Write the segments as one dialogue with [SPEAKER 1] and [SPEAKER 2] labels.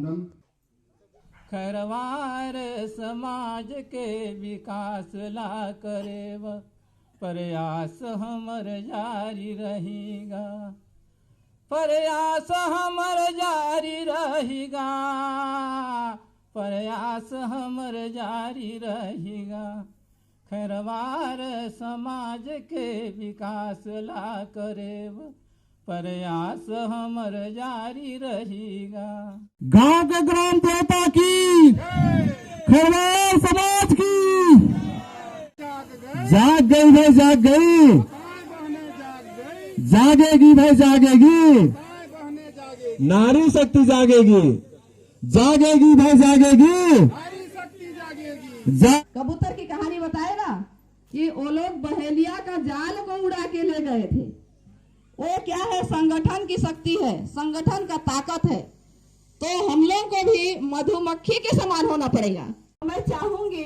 [SPEAKER 1] अनंत।
[SPEAKER 2] खरवार समाज के विकास ला करेव, प्रयास हमर जारी रहेगा, प्रयास हमर जारी रहेगा, प्रयास हमर जारी रहेगा। खरवार समाज के विकास ला करेव, प्रयास हमर जारी रहेगा।
[SPEAKER 3] गांव के ग्राम देवता की, खरवार समाज की जाग गई भाई, जाग गई, जागेगी भाई, जागेगी, नारी शक्ति जागेगी, जागेगी भाई, जागेगी।
[SPEAKER 4] कबूतर की कहानी बताए ना कि वो लोग बहेलिया का जाल को उड़ा के ले गए थे। वो क्या है, संगठन की शक्ति है, संगठन का ताकत है। तो हम लोग को भी मधुमक्खी के समान होना पड़ेगा। मैं चाहूंगी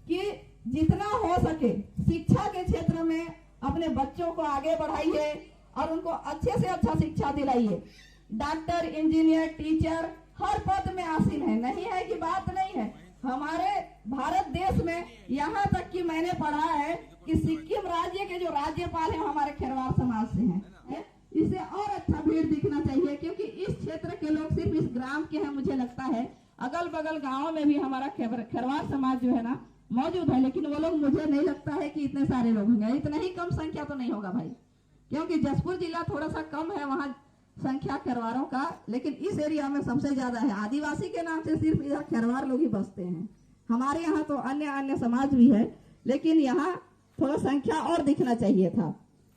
[SPEAKER 4] कि जितना हो सके शिक्षा के क्षेत्र में अपने बच्चों को आगे बढ़ाइए और उनको अच्छे से अच्छा शिक्षा दिलाइए। डॉक्टर, इंजीनियर, टीचर हर पद में आसीन है, नहीं है कि बात नहीं है। हमारे भारत देश में यहाँ तक कि मैंने पढ़ा है कि सिक्किम राज्य के जो राज्यपाल हैं हमारे खरवार समाज से हैं। इसे और अच्छा भीड़ दिखना चाहिए, क्योंकि इस क्षेत्र के लोग सिर्फ इस ग्राम के हैं। मुझे लगता है अगल बगल गाँव में भी हमारा खरवार समाज जो है ना मौजूद है, लेकिन वो लोग मुझे नहीं लगता है कि इतने सारे लोग होंगे। इतना ही कम संख्या तो नहीं होगा भाई, क्योंकि जसपुर जिला थोड़ा सा कम है वहाँ संख्या खरवारों का, लेकिन इस एरिया में सबसे ज्यादा है। आदिवासी के नाम से सिर्फ यहाँ खरवार लोग ही बसते हैं। हमारे यहाँ तो अन्य अन्य समाज भी है, लेकिन यहाँ थोड़ा संख्या और दिखना चाहिए था।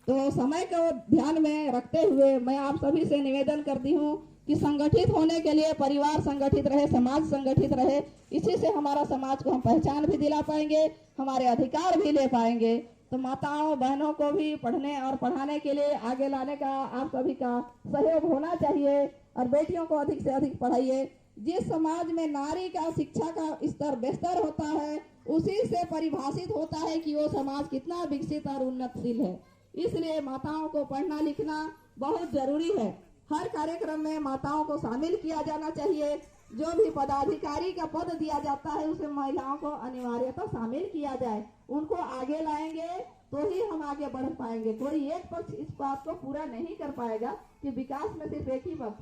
[SPEAKER 4] तो समय को ध्यान में रखते हुए मैं आप सभी से निवेदन करती हूँ कि संगठित होने के लिए परिवार संगठित रहे, समाज संगठित रहे। इसी से हमारा समाज को हम पहचान भी दिला पाएंगे, हमारे अधिकार भी ले पाएंगे। तो माताओं बहनों को भी पढ़ने और पढ़ाने के लिए आगे लाने का आप सभी का सहयोग होना चाहिए और बेटियों को अधिक से अधिक पढ़ाइए। जिस समाज में नारी का शिक्षा का स्तर बेहतर होता है, उसी से परिभाषित होता है कि वो समाज कितना विकसित और उन्नतशील है। इसलिए माताओं को पढ़ना लिखना बहुत जरूरी है। हर कार्यक्रम में माताओं को शामिल किया जाना चाहिए। जो भी पदाधिकारी का पद दिया जाता है उसमें महिलाओं को अनिवार्यतः शामिल किया जाए। उनको आगे लाएंगे तो ही हम आगे बढ़ पाएंगे। कोई एक पक्ष इस बात को पूरा नहीं कर पाएगा कि विकास में सिर्फ एक ही पक्ष।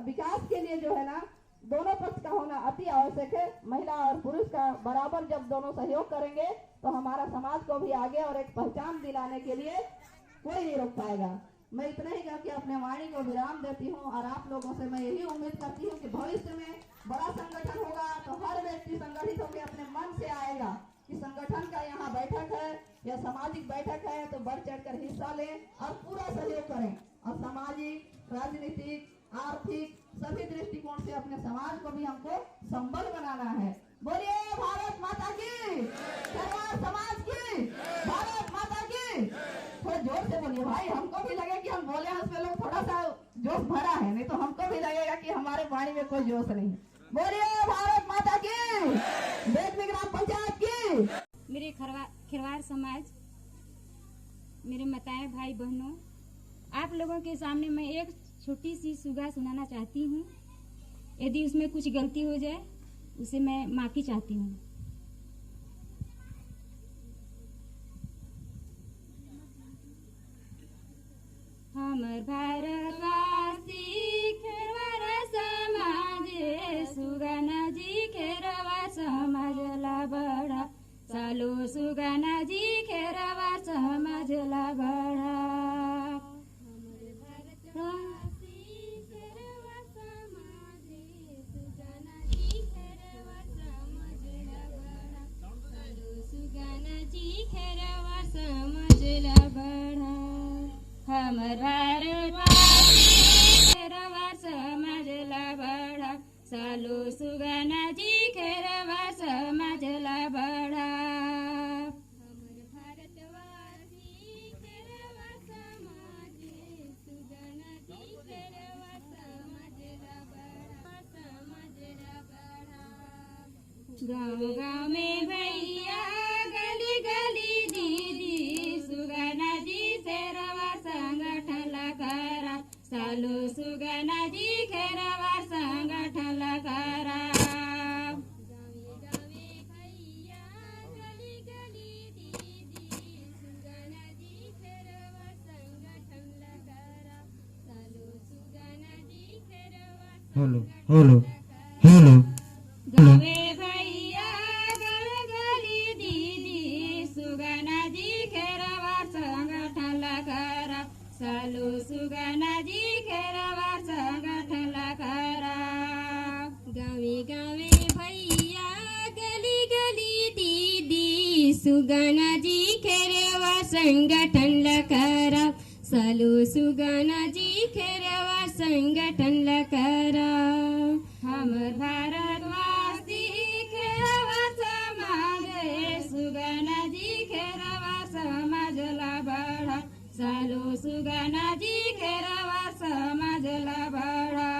[SPEAKER 4] विकास के लिए जो है ना दोनों पक्ष का होना अति आवश्यक है। महिला और पुरुष का बराबर जब दोनों सहयोग करेंगे तो हमारा समाज को भी आगे और एक पहचान दिलाने के लिए कोई नहीं रोक पाएगा। मैं इतना ही करके अपने वाणी को विराम देती हूँ और आप लोगों से मैं यही उम्मीद करती हूँ कि भविष्य में बड़ा संगठन होगा तो हर व्यक्ति संगठित होकर अपने मन से आएगा कि संगठन का यहाँ बैठक है या सामाजिक बैठक है तो बढ़ चढ़कर हिस्सा लें और पूरा सहयोग करें और सामाजिक, राजनीतिक, आर्थिक सभी दृष्टिकोण से अपने समाज को भी हमको संबल बनाना है। बोलिए भारत माता की, खरवार समाज की, भारत माता की। थोड़ा जोर से बोलिए भाई, हमको भी लगे कि हम बोले हैं उसमें लोग थोड़ा सा जोश भरा है, नहीं तो हमको भी लगेगा कि हमारे वाणी में कोई जोश नहीं। बोलिए भारत माता की, बेटवी ग्राम पंचायत की।
[SPEAKER 5] मेरे खरवार समाज, मेरे माताएं भाई बहनों, आप लोगों के सामने मैं एक छोटी सी सुगा सुनाना चाहती हूँ। यदि उसमें कुछ गलती हो जाए उसे मैं माफी चाहती हूँ। हमर भारतवासी खरवार समाज, सुगना जी खरवार समाज ला बड़ा, सालो सुगना जी खरवार समाज ला बड़ा। हमर भारतवासी खरवार समाज ला बड़ा, सालो सुगना जी खरवार समाज ला बड़ा। हमर भारतवासी खरवार समाज, सुगना जी खरवार समाज ला बड़ा, समाज ला बड़ा। गाँव गाँव में भैया, गली गली दीदी, सुगना जी खरवार संगठन ला करा, सालो सुगना जी खरवार संगठन ला करा।
[SPEAKER 3] हेलो हेलो हेलो
[SPEAKER 5] गावे भैया गली दीदी सुगना जी खेरवार संगठन करा सालू सुगना जी खेरवार संगठन करा गावे गावे भैया गली दीदी सुगना जी खेरवार संगठन करा सालू सुगना जी खेरवार संगठन करा हमर भारतवासी खेरवा समाज सुगना जी खेरवा समाज ला बढ़ा सालो सुगना जी खेरवा समाज ला बढ़ा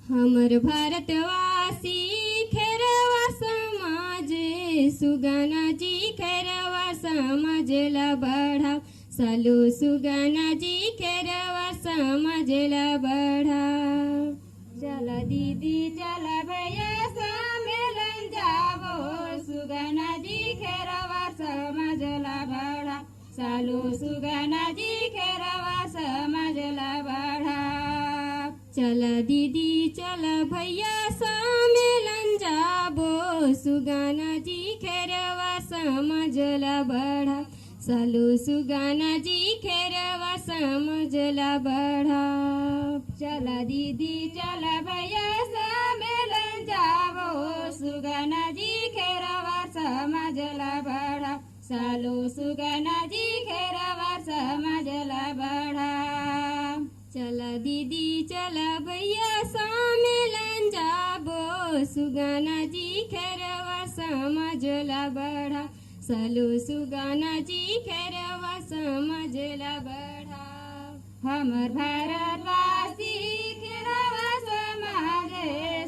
[SPEAKER 5] हमर भारतवासी खेरवा समाज सुगना जी खेरवा समाज ला बढ़ा सालो सुगना जी खेरवा समाज ला बढ़ा चला दीदी चला भैया सम्मेलन जाबो सुगना जी खेरवा समाज ला बढ़ा सालो सुगना जी खेरवा समाज ला बढ़ा चला दीदी चला भैया सम्मेलन जाबो सुगना जी खेरवा समाज ला बढ़ा सालो सुगना जी खेरवा समाज ला बढ़ा चला दीदी चला भैया सम्मेलन जाबो सुगना जी खेरवा समाज ला बढ़ा सालो सुगना जी खेरवा समाज ला बढ़ा चला दीदी चला भैया सम्मेलन जाबो सुगना जी खेरवा समाज ला बढ़ा सालो सुगना जी खेरवा समाज ला बढ़ा हमर भारतवासी खेरवा समाज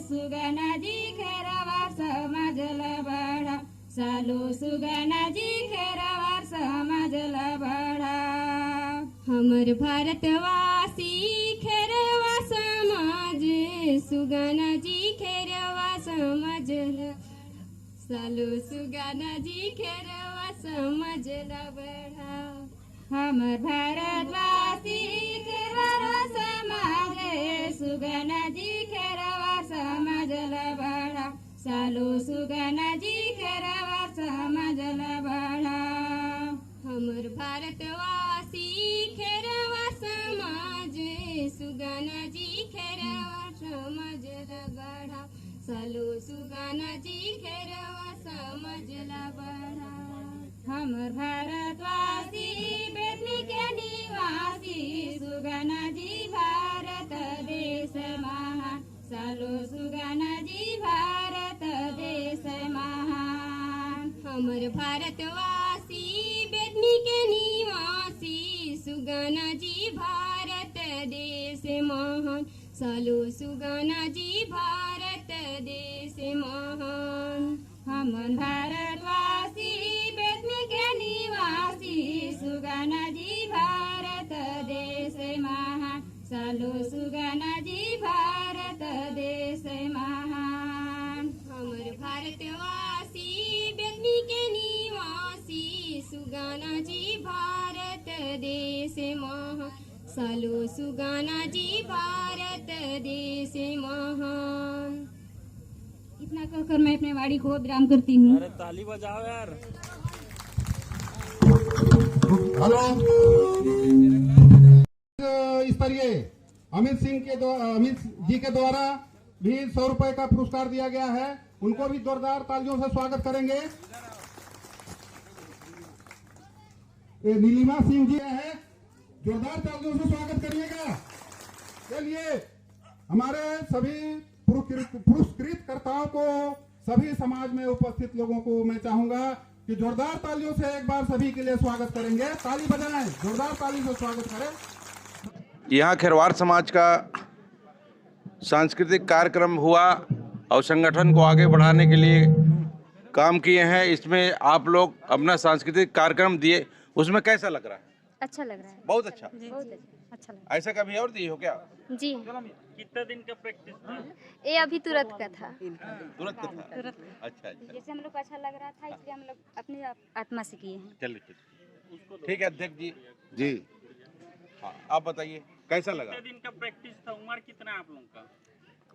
[SPEAKER 5] सुगना जी खेरवा समाज ला बढ़ा सालो सुगना जी खेरवा समाज ला बढ़ा हमर भारतवासी खेरवा समाज सुगना जी खेरवा समाज ला सालो सुगना जी खेरवा समाज ला बढ़ा हमर भारतवासी खेरवा समाज सुगना जी खेरवा समाज ला बढ़ा सालो सुगना जी खेरवा समाज ला बढ़ा हमर भारतवासी खेरवा समाज सुगना जी खेरवा समाज ला बढ़ा सालो सुगना जी खेरवा समाज ला बढ़ा हमर भारतवासी बेटनी के निवासी सुगना जी भारत देश महान सालो सुगना जी भारत देश महान हमर भारतवासी बेटनी के निवासी सुगना जी भारत देश महान सालो सुगना जी भारत देश महान हमर भारतवासी बेटनी के निवासी सुगना जी भारत देश महान सालो सुगना जी भारत देश महान हमर भारतवासी बेटनी के निवासी सुगना जी भारत देश महान सालो सुगना जी भारत देश महान। इतना कहकर मैं अपने वाणी को विराम करती हूँ।
[SPEAKER 1] अरे ताली बजाओ यार।
[SPEAKER 6] हेलो स्तरीय अमित जी के द्वारा भी 100 रुपए का पुरस्कार दिया गया है, उनको भी जोरदार तालियों से स्वागत करेंगे। ये नीलिमा सिंह जी है, जोरदार तालियों से स्वागत करिएगा। चलिए हमारे सभी पुरस्कृत कर्ताओं को, सभी समाज में उपस्थित लोगों को मैं चाहूंगा कि जोरदार तालियों से एक बार सभी के लिए स्वागत करेंगे। ताली बजाएं, जोरदार ताली से स्वागत करें।
[SPEAKER 7] यहाँ खेरवार समाज का सांस्कृतिक कार्यक्रम हुआ और संगठन को आगे बढ़ाने के लिए काम किए हैं। इसमें आप लोग अपना सांस्कृतिक कार्यक्रम दिए, उसमें कैसा लग रहा है?
[SPEAKER 8] अच्छा लग रहा है।
[SPEAKER 7] बहुत अच्छा।
[SPEAKER 8] बहुत अच्छा लग रहा
[SPEAKER 7] ऐसा कभी और दिए हो क्या?
[SPEAKER 8] है जी।
[SPEAKER 1] कितना दिन का प्रैक्टिस था?
[SPEAKER 8] ये अभी तुरंत का था।
[SPEAKER 7] तुरंत का था?
[SPEAKER 8] तुरंत।
[SPEAKER 7] अच्छा अच्छा,
[SPEAKER 8] जैसे हम लोग को अच्छा लग रहा था इसलिए हम लोग अपनी आत्मा से किए हैं।
[SPEAKER 7] चलिए ठीक है अध्यक्ष जी। जी हाँ, आप बताइए कैसा लगा?
[SPEAKER 1] कितने दिन का प्रैक्टिस था? उम्र कितना आप लोगों का?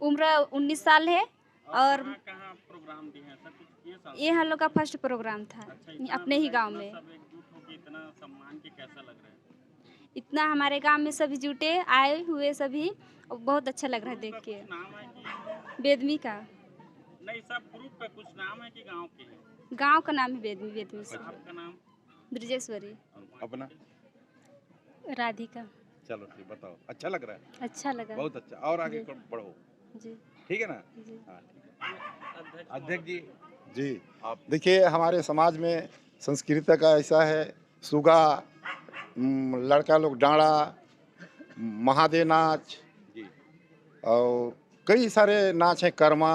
[SPEAKER 8] उम्र 19 साल है और
[SPEAKER 1] कहाँ प्रोग्राम दिए हैं, सब कुछ किए साथ?
[SPEAKER 8] ये हम लोग का फर्स्ट प्रोग्राम था
[SPEAKER 1] इतना
[SPEAKER 8] अपने ही गांव में।
[SPEAKER 1] सब एकजुट होके इतना सम्मान के कैसा लग रहा है?
[SPEAKER 8] इतना हमारे गांव में सभी जुटे आए हुए सभी, और बहुत अच्छा लग रहा है देख के।
[SPEAKER 1] नाम है कि
[SPEAKER 8] बेदमी का,
[SPEAKER 1] नहीं, सब ग्रुप का कुछ नाम है कि गांव के है?
[SPEAKER 8] गांव का नाम है बेदमी। बेदमी से
[SPEAKER 1] आपका नाम?
[SPEAKER 8] ब्रिजेश्वरी।
[SPEAKER 7] अपना?
[SPEAKER 8] राधिका।
[SPEAKER 7] चलो ठीक, बताओ। अच्छा लग रहा है?
[SPEAKER 8] अच्छा लगा
[SPEAKER 7] बहुत अच्छा। और आगे बढ़ो,
[SPEAKER 8] जी।
[SPEAKER 7] ठीक है ना?
[SPEAKER 8] जी।
[SPEAKER 7] हाँ, ठीक है। अध्यक्ष जी,
[SPEAKER 6] जी
[SPEAKER 7] आप
[SPEAKER 6] देखिए, हमारे समाज में संस्कृति का ऐसा है, सुगा, लड़का लोग डांडा, महादेव नाच
[SPEAKER 7] जी
[SPEAKER 6] और कई सारे नाच हैं, कर्मा,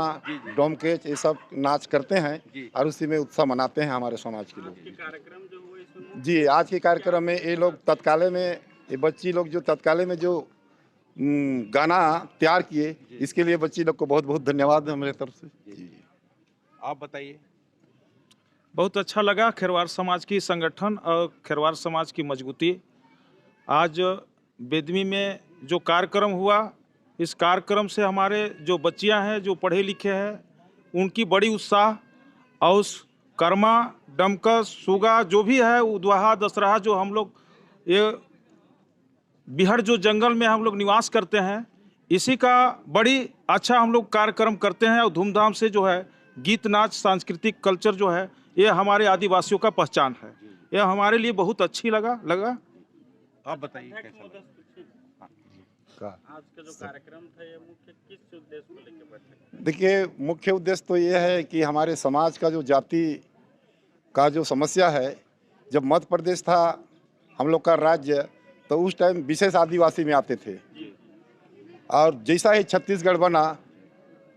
[SPEAKER 6] डोमकेच, ये सब नाच करते हैं
[SPEAKER 7] जी।
[SPEAKER 6] और उसी में उत्सव मनाते हैं हमारे समाज के
[SPEAKER 1] आज
[SPEAKER 6] लोग।
[SPEAKER 1] के कार्यक्रम जो हुए इसमें
[SPEAKER 6] जी, आज के कार्यक्रम में ये लोग तत्काले में, ये बच्ची लोग जो तत्काले में जो गाना तैयार किए, इसके लिए बच्ची लोग को बहुत बहुत धन्यवाद है हमारे तरफ से। जी
[SPEAKER 7] आप बताइए।
[SPEAKER 9] बहुत अच्छा लगा खेरवार समाज की संगठन और खेरवार समाज की मजबूती। आज बेदमी में जो कार्यक्रम हुआ, इस कार्यक्रम से हमारे जो बच्चियां हैं जो पढ़े लिखे हैं उनकी बड़ी उत्साह, और उस कर्मा, डमकस, सुगा जो भी है, उद्वाहा, दशहरा, जो हम लोग ये बिहार जो जंगल में हम लोग निवास करते हैं, इसी का बड़ी अच्छा हम लोग कार्यक्रम करते हैं और धूमधाम से जो है गीत नाच सांस्कृतिक कल्चर जो है ये हमारे आदिवासियों का पहचान है। यह हमारे लिए बहुत अच्छी लगा।
[SPEAKER 7] आप बताइए कैसा लगा?
[SPEAKER 1] आज का जो कार्यक्रम था ये मुख्य किस उद्देश्य को लेकर बैठे?
[SPEAKER 6] देखिए, मुख्य उद्देश्य तो ये है कि हमारे समाज का जो जाति का जो समस्या है, जब मध्य प्रदेश था हम लोग का राज्य, तो उस टाइम विशेष आदिवासी में आते थे, और जैसा ही छत्तीसगढ़ बना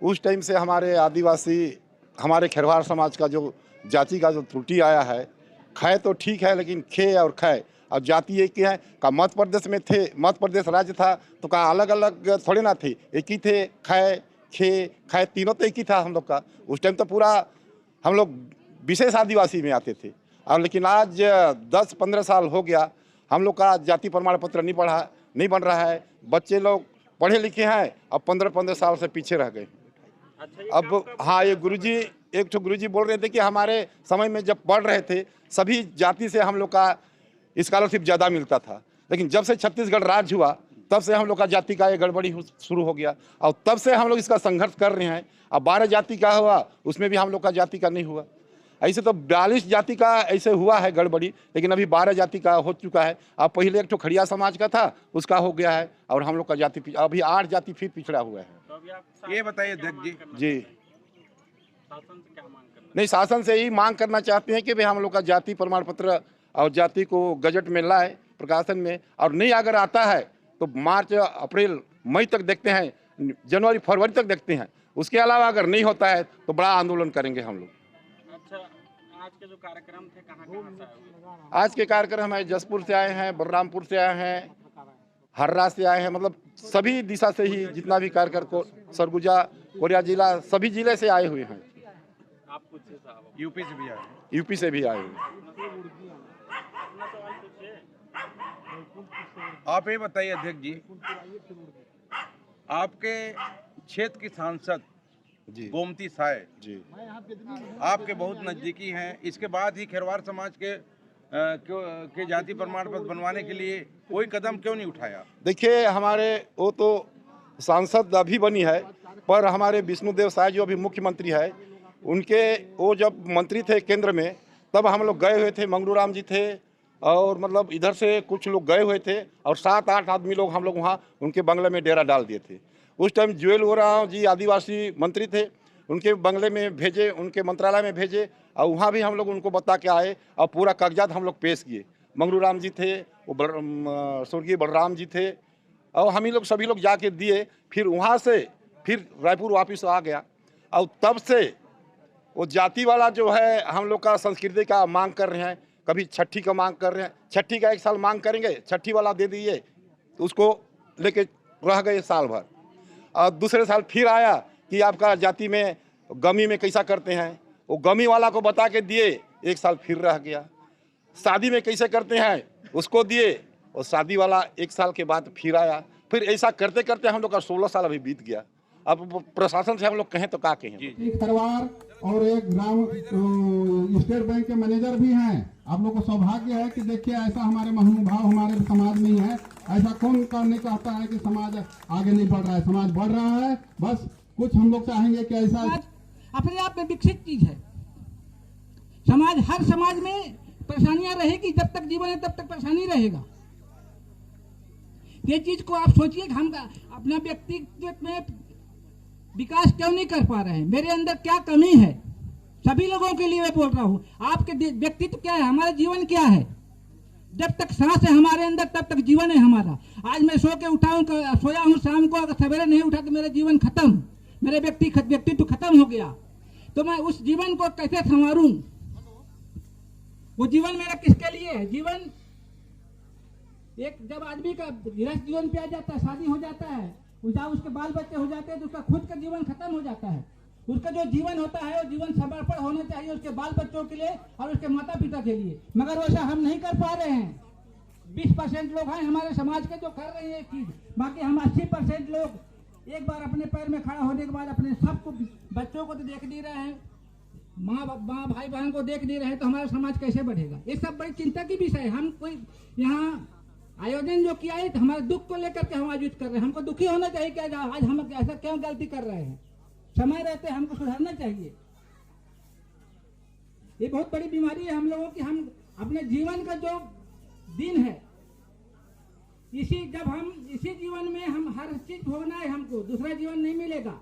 [SPEAKER 6] उस टाइम से हमारे आदिवासी, हमारे खेरवार समाज का जो जाति का जो त्रुटि आया है, खाए तो ठीक है लेकिन खे और खाए, अब जाति एक ही है। का मध्य प्रदेश में थे, मध्य प्रदेश राज्य था तो का अलग अलग थोड़े ना थे, एक ही थे। खाए, खे, खाए, तीनों तो एक ही था हम लोग का। उस टाइम तो पूरा हम लोग विशेष आदिवासी में आते थे, और लेकिन आज 10-15 साल हो गया हम लोग का जाति प्रमाण पत्र नहीं बन रहा है। बच्चे लोग पढ़े लिखे हैं, अब 15-15 साल से पीछे रह गए। अब हाँ, ये गुरुजी, एक तो गुरुजी बोल रहे थे कि हमारे समय में जब पढ़ रहे थे सभी जाति से हम लोग का स्कॉलरशिप ज़्यादा मिलता था, लेकिन जब से छत्तीसगढ़ राज्य हुआ तब से हम लोग का जाति का ये गड़बड़ी शुरू हो गया, और तब से हम लोग इसका संघर्ष कर रहे हैं। अब 12 जाति का हुआ, उसमें भी हम लोग का जाति का नहीं हुआ। ऐसे तो 42 जाति का ऐसे हुआ है गड़बड़ी, लेकिन अभी 12 जाति का हो चुका है। अब पहले एक तो खड़िया समाज का था, उसका हो गया है, और हम लोग का जाति अभी 8 जाति फिर पिछड़ा हुआ है।
[SPEAKER 1] तो अभी आप
[SPEAKER 7] ये बताइए अध्यक्ष जी।
[SPEAKER 1] शासन से क्या मांग करना?
[SPEAKER 6] नहीं, शासन से यही मांग करना चाहते हैं कि भाई हम लोग का जाति प्रमाण पत्र और जाति को गजट में लाए, प्रकाशन में, और नहीं अगर आता है तो मार्च, अप्रैल, मई तक देखते हैं, जनवरी, फरवरी तक देखते हैं। उसके अलावा अगर नहीं होता है तो बड़ा आंदोलन करेंगे हम लोग।
[SPEAKER 1] अच्छा, आज के जो कार्यक्रम थे कहाँ से आए हुए?
[SPEAKER 6] आज के कार्यक्रम है जसपुर से आए हैं, बलरामपुर से आए हैं, हर्रा से आए हैं, मतलब सभी दिशा से ही जितना भी कार्यक्रम को, सरगुजा, कोरिया जिला, सभी जिले से आए हुए हैं।
[SPEAKER 1] आप पूछिए साहब,
[SPEAKER 7] यूपी से भी आए?
[SPEAKER 6] यूपी से भी आए हुए हैं।
[SPEAKER 1] अपना सवाल पूछिए।
[SPEAKER 7] आप ये बताइए अध्यक्ष जी, आपके क्षेत्र की सांसद
[SPEAKER 6] जी
[SPEAKER 7] गोमती साय
[SPEAKER 6] जी
[SPEAKER 7] आपके बहुत नज़दीकी हैं, इसके बाद ही खेरवार समाज के जाति प्रमाण पत्र बनवाने के लिए कोई कदम क्यों नहीं उठाया?
[SPEAKER 6] देखिए, हमारे वो तो सांसद अभी बनी है, पर हमारे विष्णुदेव साय जो अभी मुख्यमंत्री है, उनके वो जब मंत्री थे केंद्र में तब हम लोग गए हुए थे। मंगरू राम जी थे, और मतलब इधर से कुछ लोग गए हुए थे, और 7-8 आदमी लोग हम लोग वहाँ उनके बंगले में डेरा डाल दिए थे। उस टाइम जुएल ओराव जी आदिवासी मंत्री थे, उनके बंगले में भेजे, उनके मंत्रालय में भेजे, और वहाँ भी हम लोग उनको बता के आए, और पूरा कागजात हम लोग पेश किए। मंगरू राम जी थे, वो स्वर्गीय बलराम जी थे, और हम ही लोग सभी लोग जाके दिए। फिर वहाँ से फिर रायपुर वापस आ गया, और तब से वो जाति वाला जो है हम लोग का संस्कृति का मांग कर रहे हैं। कभी छठी का मांग कर रहे हैं, छठी का 1 साल मांग करेंगे, छठी वाला दे दिए, तो उसको लेके रह गए साल भर। और दूसरे साल फिर आया कि आपका जाति में गमी में कैसा करते हैं, वो गमी वाला को बता के दिए, 1 साल फिर रह गया। शादी में कैसे करते हैं उसको दिए, और शादी वाला 1 साल के बाद फिर आया। फिर ऐसा करते करते हम लोग का 16 साल अभी बीत गया।
[SPEAKER 10] अब प्रशासन से हम लोग कहें तो क्या कहें।
[SPEAKER 6] एक खरवार और एक ग्राम स्टेट बैंक के मैनेजर भी हैं। आप लोग को सौभाग्य है कि देखिए ऐसा हमारे महानुभाव हमारे समाज में है। ऐसा कौन नहीं कहता है कि समाज आगे नहीं बढ़ रहा है, समाज बढ़ रहा है। बस कुछ हम लोग चाहेंगे कि ऐसा
[SPEAKER 2] अपने आप में विकसित चीज है। समाज, हर समाज में परेशानियां रहेगी, जब तक जीवन है तब तक परेशानी रहेगा। ये चीज को आप सोचिए, हम अपना व्यक्तित्व में विकास क्यों नहीं कर पा रहे हैं, मेरे अंदर क्या कमी है। सभी लोगों के लिए मैं बोल रहा हूँ, आपके व्यक्तित्व क्या है, हमारा जीवन क्या है। जब तक सांस है हमारे अंदर तब तक जीवन है हमारा। आज मैं सो के सोया हूँ, शाम को अगर सवेरे नहीं उठा तो मेरा जीवन खत्म, मेरे व्यक्तित्व खत्म हो गया। तो मैं उस जीवन को कैसे संवारूं? वो जीवन मेरा किसके लिए है? जीवन एक जब आदमी का गृहस्थ जीवन पे आ जाता है, शादी हो जाता है, उसके बाल बच्चे हो जाते हैं, तो उसका खुद का जीवन खत्म हो जाता है। उसका जो जीवन होता है वो जीवन समर्पण होना चाहिए उसके बाल बच्चों के लिए और उसके माता पिता के लिए, मगर वैसा हम नहीं कर पा रहे हैं। 20% लोग हैं हमारे समाज के जो कर रहे हैं चीज, बाकी हम 80% लोग एक बार अपने पैर में खड़ा होने के बाद अपने सबको, बच्चों को तो देख नहीं रहे हैं, माँ भाई बहन को देख नहीं रहे, तो हमारा समाज कैसे बढ़ेगा? ये सब बड़ी चिंता की विषय है। हम कोई यहाँ आयोजन जो किया है तो हमारे दुख को लेकर के हम आयोजित कर रहे हैं। हमको दुखी होना चाहिए कि आज हम ऐसा क्यों गलती कर रहे हैं। समय रहते हमको सुधारना चाहिए। ये बहुत बड़ी बीमारी है हम लोगों की। हम अपने जीवन का जो दिन है, इसी जीवन में हम हर चीज भोगना है, हमको दूसरा जीवन नहीं मिलेगा।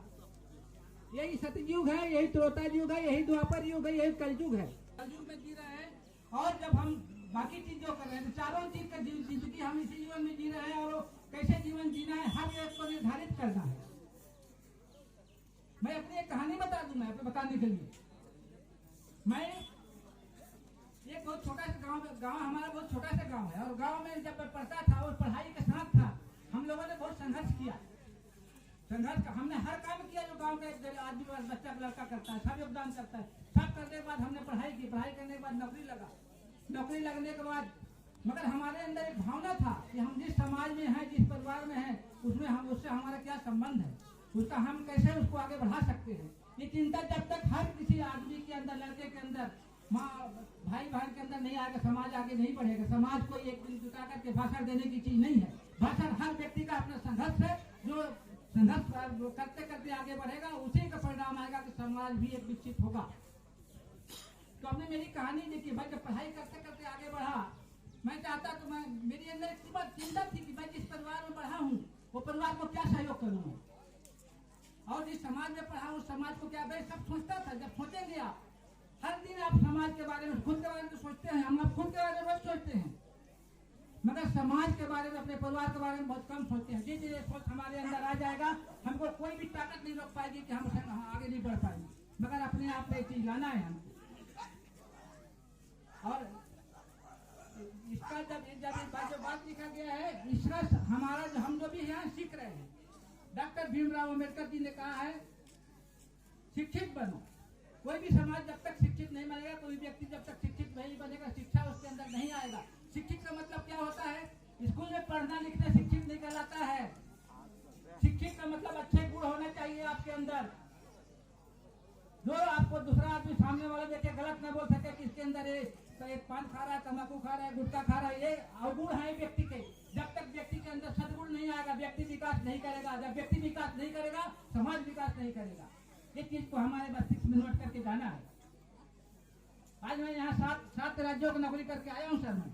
[SPEAKER 2] यही सतयुग है, यही त्रेता युग है, यही द्वापर युग है, यही कलयुग है। कलयुग में जी रहे हैं और जब हम बाकी चीज जो कर रहे हैं, तो चारों चीज का जिंदगी हम इसी जीवन में जी रहे हैं और कैसे जीवन जीना है हर एक को निर्धारित करना है। मैं अपनी एक कहानी बता दूं, मैं आपको बताने के लिए। मैं एक बहुत छोटा सा गांव हमारा बहुत छोटा सा गांव है और गांव में जब मैं पढ़ता था और पढ़ाई के साथ था, हम लोगों ने बहुत संघर्ष किया। हमने हर काम किया जो गांव का आदमी बच्चा लड़का करता है, सब योगदान करता है। सब करने के बाद हमने पढ़ाई की, पढ़ाई करने के बाद नौकरी लगने के बाद, मगर हमारे अंदर एक भावना था कि हम जिस समाज में हैं, जिस परिवार में हैं, उससे हमारा क्या संबंध है, उसका हम कैसे उसको आगे बढ़ा सकते हैं। ये चिंता जब तक हर किसी आदमी के अंदर, लड़के के अंदर, माँ भाई बहन के अंदर नहीं आएगा, समाज आगे नहीं बढ़ेगा। समाज को एक दिन जुटा करके भाषण देने की चीज नहीं है। भाषण हर व्यक्ति का अपना संघर्ष है, जो संघर्ष करते करते आगे बढ़ेगा, उसी का परिणाम आएगा कि समाज भी एक विकसित होगा। तो हमने मेरी कहानी देखी, भाई जब पढ़ाई करते करते आगे बढ़ा, मैं चाहता तो मेरी अंदर एक चिंता थी कि मैं जिस परिवार में पढ़ा हूँ वो परिवार को क्या सहयोग करूँ, और जिस समाज में पढ़ा हूँ उस समाज को क्या। मैं सब सोचता था। जब सोचेंगे आप, हर दिन आप समाज के बारे में, खुद के बारे में सोचते हैं, हम आप खुद के बारे में बहुत सोचते हैं, मगर समाज के बारे में, अपने परिवार के बारे में बहुत कम सोचते हैं। धीरे सोच हमारे अंदर आ जाएगा, हमको कोई भी ताकत नहीं रोक पाएगी कि हम आगे नहीं बढ़ पाएंगे, मगर अपने आप में चीज लाना है हमको। और इसका जो बात लिखा गया है, इसका हमारा हम जो भी यहाँ सीख रहे हैं, डॉक्टर भीमराव अम्बेडकर जी ने कहा है, शिक्षित बनो। कोई भी समाज जब तक शिक्षित नहीं बनेगा, कोई व्यक्ति जब तक शिक्षित नहीं बनेगा, शिक्षा उसके अंदर नहीं आएगा। शिक्षित का मतलब क्या होता है? स्कूल में पढ़ना लिखना शिक्षित नहीं कहलाता है। शिक्षित का मतलब अच्छे गुण होने चाहिए आपके अंदर, जो आपको दूसरा आदमी सामने वाला देख के गलत न बोल सके कि इसके अंदर एक पान खा रहा है, तंबाकू खा रहा है, गुटखा खा रहा है। ये अवगुण है व्यक्ति के। जब तक व्यक्ति के अंदर सद्गुण नहीं आएगा, व्यक्ति विकास नहीं करेगा। जब व्यक्ति विकास नहीं करेगा, समाज विकास नहीं करेगा। ये चीज को हमारे मस्तिष्क में नोट करके जाना है। आज मैं यहाँ 7 राज्यों की नौकरी करके आया हूँ सर मैं,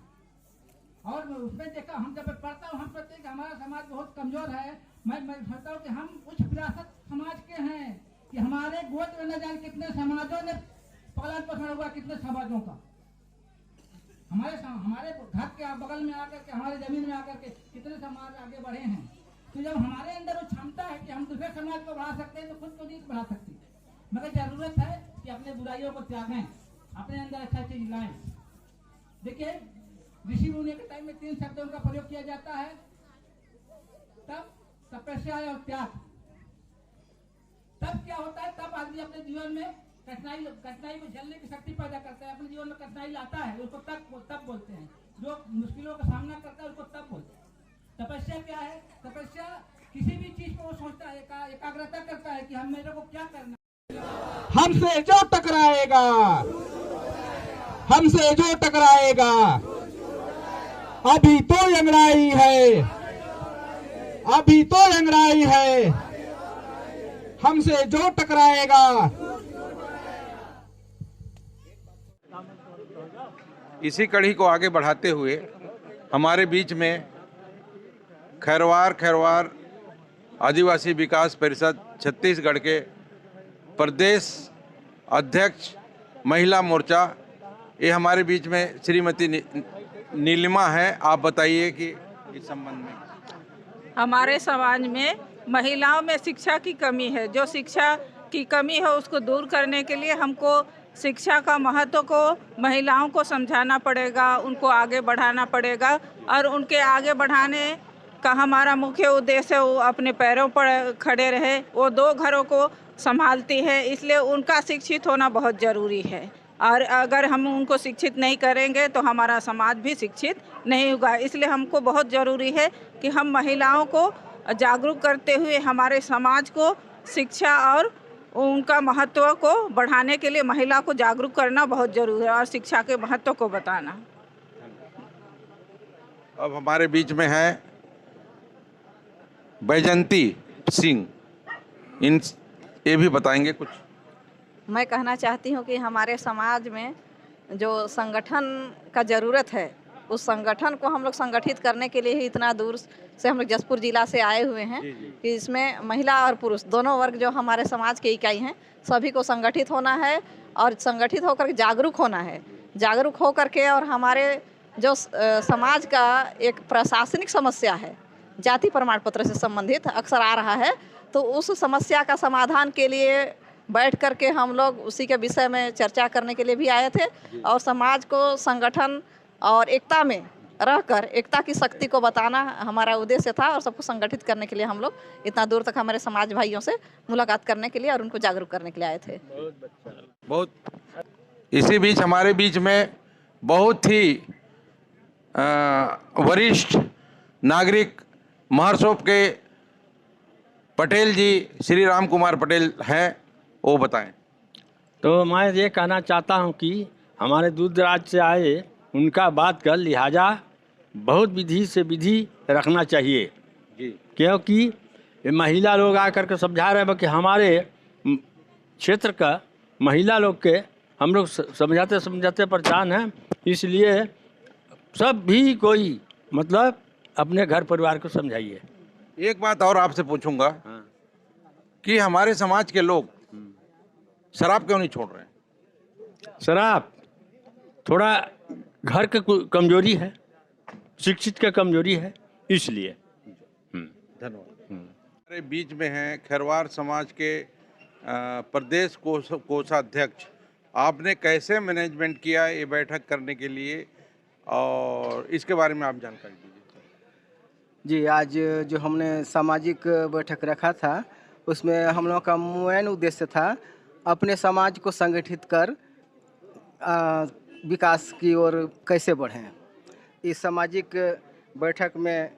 [SPEAKER 2] और उसमें देखा, हम जब पढ़ता हूँ हम सोचते हैं कि हमारा समाज बहुत कमजोर है। मैं सोचता हूँ कि हम उच्च विरासत समाज के हैं कि हमारे गोद में न जाने कितने समाजों ने पालन पोषण हुआ, कितने समाजों का। हमारे घर के बगल में आकर के, हमारे जमीन में आकर के कितने समाज आगे बढ़े हैं। तो जब हमारे अंदर वो क्षमता है कि हम दूसरे समाज को बढ़ा सकते हैं, तो खुद को नहीं बढ़ा सकते, मगर जरूरत है कि अपने बुराइयों को त्यागें, अपने अंदर अच्छा चीज लाएं। देखिए, ऋषि मुनि के टाइम में 3 शब्दों का प्रयोग किया जाता है, तब, तपस्या और त्याग। तब क्या होता है? तब आदमी अपने जीवन में कठिनाई को झेलने की शक्ति पैदा करता है, अपने जीवन में कठिनाई लाता है, उसको तब बोलते हैं। जो मुश्किलों का सामना करता है उसको तब बोलते हैं। तपस्या क्या है? तपस्या किसी भी चीज को वो सोचता है, एकाग्रता करता है कि हम मेरे को क्या करना।
[SPEAKER 6] हमसे जो टकराएगा, हमसे जो टकराएगा, अभी तो अंगड़ाई है, अभी तो अंगड़ाई है, हमसे जो टकराएगा।
[SPEAKER 7] इसी कड़ी को आगे बढ़ाते हुए हमारे बीच में खैरवार आदिवासी विकास परिषद छत्तीसगढ़ के प्रदेश अध्यक्ष महिला मोर्चा, ये हमारे बीच में श्रीमती नीलिमा है। आप बताइए कि इस संबंध में।
[SPEAKER 11] हमारे समाज में महिलाओं में शिक्षा की कमी है। जो शिक्षा की कमी है उसको दूर करने के लिए हमको शिक्षा का महत्व को महिलाओं को समझाना पड़ेगा, उनको आगे बढ़ाना पड़ेगा। और उनके आगे बढ़ाने का हमारा मुख्य उद्देश्य है वो अपने पैरों पर खड़े रहे। वो 2 घरों को संभालती है, इसलिए उनका शिक्षित होना बहुत ज़रूरी है। और अगर हम उनको शिक्षित नहीं करेंगे तो हमारा समाज भी शिक्षित नहीं होगा। इसलिए हमको बहुत ज़रूरी है कि हम महिलाओं को जागरूक करते हुए हमारे समाज को शिक्षा और उनका महत्व को बढ़ाने के लिए महिला को जागरूक करना बहुत जरूरी है और शिक्षा के महत्व को बताना।
[SPEAKER 7] अब हमारे बीच में है बैजंती सिंह, ये भी बताएंगे कुछ।
[SPEAKER 12] मैं कहना चाहती हूँ कि हमारे समाज में जो संगठन का ज़रूरत है, उस संगठन को हम लोग संगठित करने के लिए ही इतना दूर से हम लोग जसपुर जिला से आए हुए हैं कि इसमें महिला और पुरुष दोनों वर्ग जो हमारे समाज के इकाई हैं, सभी को संगठित होना है और संगठित होकर जागरूक होना है। जागरूक होकर के और हमारे जो समाज का एक प्रशासनिक समस्या है, जाति प्रमाण पत्र से संबंधित अक्सर आ रहा है, तो उस समस्या का समाधान के लिए बैठ कर के हम लोग उसी के विषय में चर्चा करने के लिए भी आए थे। और समाज को संगठन और एकता में रहकर एकता की शक्ति को बताना हमारा उद्देश्य था। और सबको संगठित करने के लिए हम लोग इतना दूर तक हमारे समाज भाइयों से मुलाकात करने के लिए और उनको जागरूक करने के लिए आए थे।
[SPEAKER 7] बहुत इसी बीच हमारे बीच में बहुत ही वरिष्ठ नागरिक महरसोप के पटेल जी, श्री राम कुमार पटेल हैं, वो बताएं।
[SPEAKER 13] तो मैं ये कहना चाहता हूँ कि हमारे दूर दराज से आए उनका बात का लिहाजा बहुत विधि से विधि रखना चाहिए जी। क्योंकि महिला लोग आकर के समझा रहे हैं कि हमारे क्षेत्र का महिला लोग के हम लोग समझाते समझाते परेशान हैं। इसलिए सब भी कोई मतलब अपने घर परिवार को समझाइए।
[SPEAKER 7] एक बात और आपसे पूछूंगा कि हमारे समाज के लोग शराब क्यों नहीं छोड़ रहे हैं?
[SPEAKER 13] शराब थोड़ा घर के कमजोरी है, शिक्षित का कमजोरी है, इसलिए।
[SPEAKER 7] धन्यवाद। हमारे बीच में हैं खैरवार समाज के प्रदेश कोषाध्यक्ष। आपने कैसे मैनेजमेंट किया ये बैठक करने के लिए, और इसके बारे में आप जानकारी दीजिए।
[SPEAKER 14] जी, आज जो हमने सामाजिक बैठक रखा था उसमें हम लोगों का मेन उद्देश्य था अपने समाज को संगठित कर विकास की ओर कैसे बढ़ें। इस सामाजिक बैठक में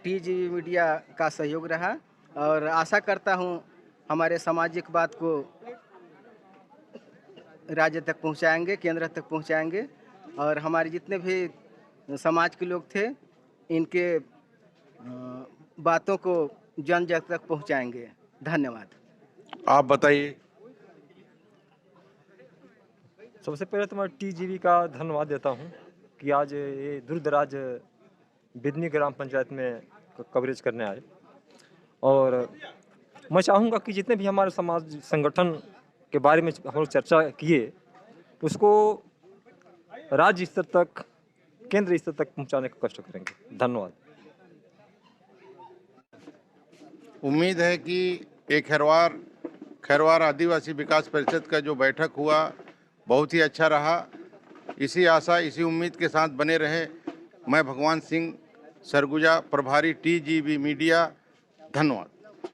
[SPEAKER 14] टीजीवी मीडिया का सहयोग रहा और आशा करता हूं हमारे सामाजिक बात को राज्य तक पहुंचाएंगे, केंद्र तक पहुंचाएंगे और हमारे जितने भी समाज के लोग थे इनके बातों को जन जन तक पहुंचाएंगे। धन्यवाद।
[SPEAKER 7] आप बताइए।
[SPEAKER 15] सबसे पहले तो मैं टीजीवी का धन्यवाद देता हूं कि आज ये दूर दराज बिदनी ग्राम पंचायत में कवरेज करने आए। और मैं चाहूँगा कि जितने भी हमारे समाज संगठन के बारे में हम लोग चर्चा किए उसको राज्य स्तर तक, केंद्र स्तर तक पहुँचाने का कष्ट करेंगे। धन्यवाद।
[SPEAKER 7] उम्मीद है कि एक खैरवार आदिवासी विकास परिषद का जो बैठक हुआ बहुत ही अच्छा रहा। इसी आशा, इसी उम्मीद के साथ बने रहे। मैं भगवान सिंह सरगुजा, प्रभारी टीजीवी मीडिया। धन्यवाद।